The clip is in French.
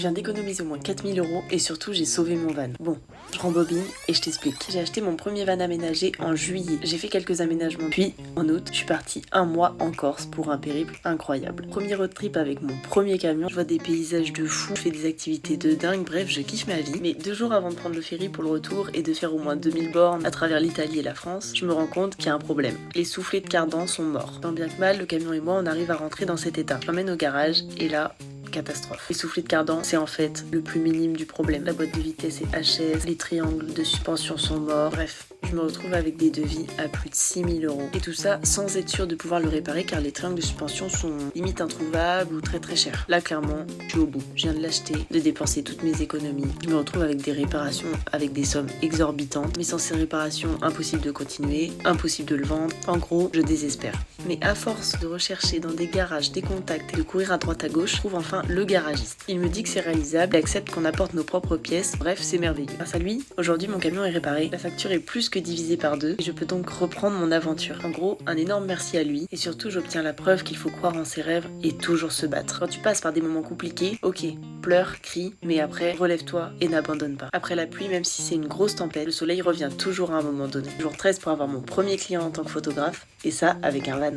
Je viens d'économiser au moins 4000 € et surtout j'ai sauvé mon van. Bon, je rembobine et je t'explique. J'ai acheté mon premier van aménagé en juillet. J'ai fait quelques aménagements. Puis, en août, je suis partie un mois en Corse pour un périple incroyable. Premier road trip avec mon premier camion. Je vois des paysages de fou, je fais des activités de dingue. Bref, je kiffe ma vie. Mais 2 jours avant de prendre le ferry pour le retour et de faire au moins 2000 bornes à travers l'Italie et la France, je me rends compte qu'il y a un problème. Les soufflets de cardan sont morts. Tant bien que mal, le camion et moi, on arrive à rentrer dans cet état. Je l'emmène au garage et là, catastrophe. Les soufflets de cardan, c'est en fait le plus minime du problème. La boîte de vitesse est HS, les triangles de suspension sont morts, bref. Je me retrouve avec des devis à plus de 6000 €. Et tout ça sans être sûr de pouvoir le réparer car les triangles de suspension sont limite introuvables ou très chers. Là, clairement, je suis au bout. Je viens de l'acheter, de dépenser toutes mes économies. Je me retrouve avec des réparations avec des sommes exorbitantes. Mais sans ces réparations, impossible de continuer, impossible de le vendre. En gros, je désespère. Mais à force de rechercher dans des garages, des contacts et de courir à droite à gauche, je trouve enfin le garagiste. Il me dit que c'est réalisable, il accepte qu'on apporte nos propres pièces. Bref, c'est merveilleux. Grâce à lui, aujourd'hui, mon camion est réparé. La facture est plus que divisée par 2 et je peux donc reprendre mon aventure. En gros, un énorme merci à lui et surtout j'obtiens la preuve qu'il faut croire en ses rêves et toujours se battre. Quand tu passes par des moments compliqués, ok, pleure, crie, mais après relève-toi et n'abandonne pas. Après la pluie, même si c'est une grosse tempête, le soleil revient toujours à un moment donné. Jour 13 pour avoir mon premier client en tant que photographe et ça avec un van.